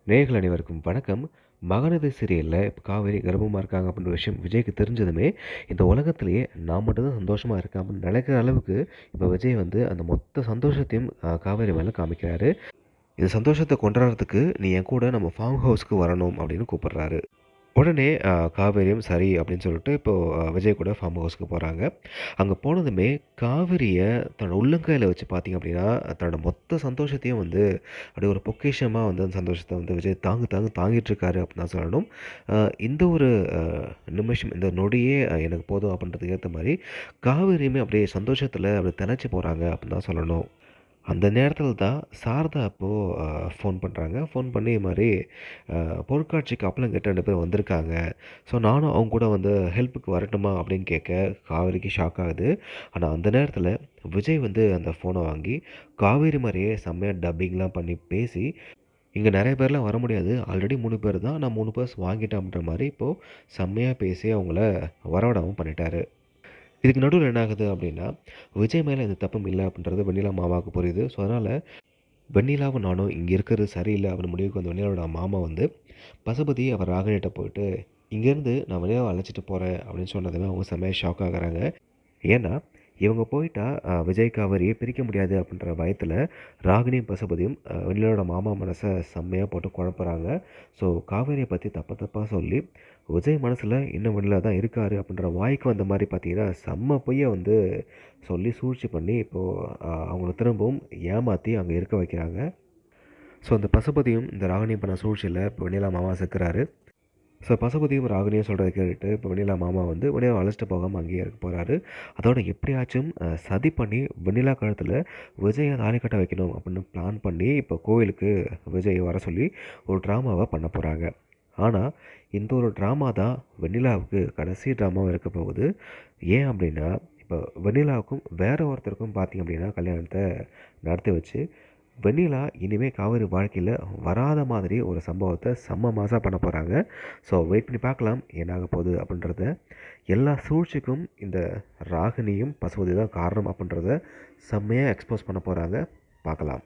நேயர்கள் அனைவருக்கும் வணக்கம். மகநதி சீரியல்ல இப்ப காவேரி கர்ப்பமா இருக்காங்க அப்படின்ற விஷயம் விஜய்க்கு தெரிஞ்சதுமே, இந்த உலகத்திலேயே நான் மட்டும் தான் சந்தோஷமா இருக்கேன் அப்படின்னு நினைக்கிற அளவுக்கு, இப்ப விஜய் வந்து அந்த மொத்த சந்தோஷத்தையும் காவேரி மேல காமிக்கிறாரு. இந்த சந்தோஷத்த கொண்டாடுறதுக்கு நீ என் கூட நம்ம ஃபார்ம் ஹவுஸ்க்கு வரணும் அப்படின்னு கூப்பிடுறாரு. உடனே காவேரியும் சரி அப்படின்னு சொல்லிட்டு இப்போ விஜய் கூட ஃபார்ம் ஹவுஸ்க்கு போறாங்க. அங்க போனதுமே காவேரிய தன்னோட உள்ளங்கையில வச்சு பார்த்தீங்க அப்படின்னா, தன்னோட மொத்த சந்தோஷத்தையும் வந்து அப்படியே ஒரு பொக்கிஷமா வந்து அந்த சந்தோஷத்த வந்து விஜய் தாங்கிட்டு இருக்காரு அப்படின்னு தான் சொல்லணும். அ இந்த ஒரு அ நிமிஷம், இந்த நொடியே எனக்கு போதும் அப்படின்றதுக்கு ஏத்த மாரி காவேரியுமே அப்படியே சந்தோஷத்துல அப்படியே திளைச்சு போறாங்க அப்படின்னு தான் சொல்லணும். அந்த நேரத்தில தான் சாரதா அப்போ அ ஃபோன் பண்றாங்க. ஃபோன் பண்ணி இது மாரி அ பொருட்காட்சிக்கு அப்பளம் கேட்டு 2 பேர் வந்திருக்காங்க. ஸோ நானும் அவங்க கூட வந்து ஹெல்ப்புக்கு வரட்டுமா? அப்படின்னு கேட்க, காவேரிக்கு ஷாக் ஆகுது. ஆனா அந்த நேரத்தில விஜய் வந்து அந்த ஃபோன வாங்கி, காவேரி மாரியே செம்மையா டப்பிங்லாம் பண்ணி பேசி, "இங்க நெறைய பேர்லாம் வர முடியாது. ஆல்ரெடி 3 பேர் தான். நான் 3 பர்ஸ் வாங்கிட்டேன்." அப்படின்ற மாரி இப்போ செம்மையா பேசி அவங்கள வரவிடாம பண்ணிட்டாரு. இதுக்கு நடுவுல என்ன ஆகுது அப்படின்னா, விஜய் மேல எந்த தப்பும் இல்ல அப்படின்றது வெண்ணிலா மாமாவுக்கு புரியுது. ஸோ அதனால வெண்ணிலாவும் நானும் இங்க இருக்கிறது சரியில்ல அப்படின்னு முடிவுக்கு வந்த வெண்ணிலாவோட மாமா வந்து, பசுபதி அவர் ராகினிட்ட போயிட்டு, "இங்கேருந்து நான் வெண்ணிலாவ அழைச்சிட்டு போறேன்" அப்படின்னு சொன்னதுமே அவங்க செம்மையா ஷாக் ஆகுறாங்க. ஏன்னா, இவங்க போயிட்டா விஜய், காவேரியை பிரிக்க முடியாது அப்படின்ற பயத்தில ராகினியும், பசுபதியும் வெண்ணிலாவோட மாமா மனச செம்மையா போட்டு குழப்புறாங்க. ஸோ காவேரிய பத்தி தப்பு தப்பா சொல்லி, விஜய் மனசுல இன்னும் வெண்ணிலா தான் இருக்காரு அப்படின்ற வாய்க்கு வந்த மாரி பார்த்தீங்கன்னா, செம்ம பொய்ய வந்து சொல்லி சூழ்ச்சி பண்ணி இப்போ அவங்கள திரும்பவும் ஏமாத்தி அங்க இருக்க வைக்கிறாங்க. ஸோ அந்த பசுபதியும் இந்த ராகினியும் பண்ண சூழ்ச்சியில இப்போ வெண்ணிலா மாமா சிக்குறாரு. ஸோ பசுபதியும் ராகினியும் சொல்றத கேட்டுட்டு இப்போ வெண்ணிலா மாமா வந்து வெண்ணிலாவ அழைச்சிட்டு போகாம அங்கேயே இருக்க போறாரு. அதோட எப்படியாச்சும் சதி பண்ணி வெண்ணிலா கழுத்துல விஜய தாலி கட்ட வைக்கணும் அப்படின்னு பிளான் பண்ணி இப்போ கோயிலுக்கு விஜய் வர சொல்லி ஒரு ட்ராமாவ பண்ண போறாங்க. ஆனா, இந்த ஒரு ட்ராமா தான் வெண்ணிலாவுக்கு கடைசி ட்ராமாவா இருக்க போகுது. ஏன் அப்படின்னா, இப்போ வெண்ணிலாவுக்கும் வேற ஒருத்தருக்கும் பார்த்தீங்க அப்படின்னா கல்யாணத்த நடத்தி வச்சு, வெண்ணிலா இனிமே காவேரி வாழ்க்கையில வராத மாதிரி ஒரு சம்பவத்த செம்ம மாஸா பண்ண போறாங்க. ஸோ வெயிட் பண்ணி பார்க்கலாம் என்ன ஆக போகுது அப்படின்றத. எல்லா சூழ்ச்சிக்கும் இந்த ராகினியும், பசுபதி தான் காரணம் அப்படின்றத செம்மையா எக்ஸ்போஸ் பண்ண போறாங்க. பார்க்கலாம்.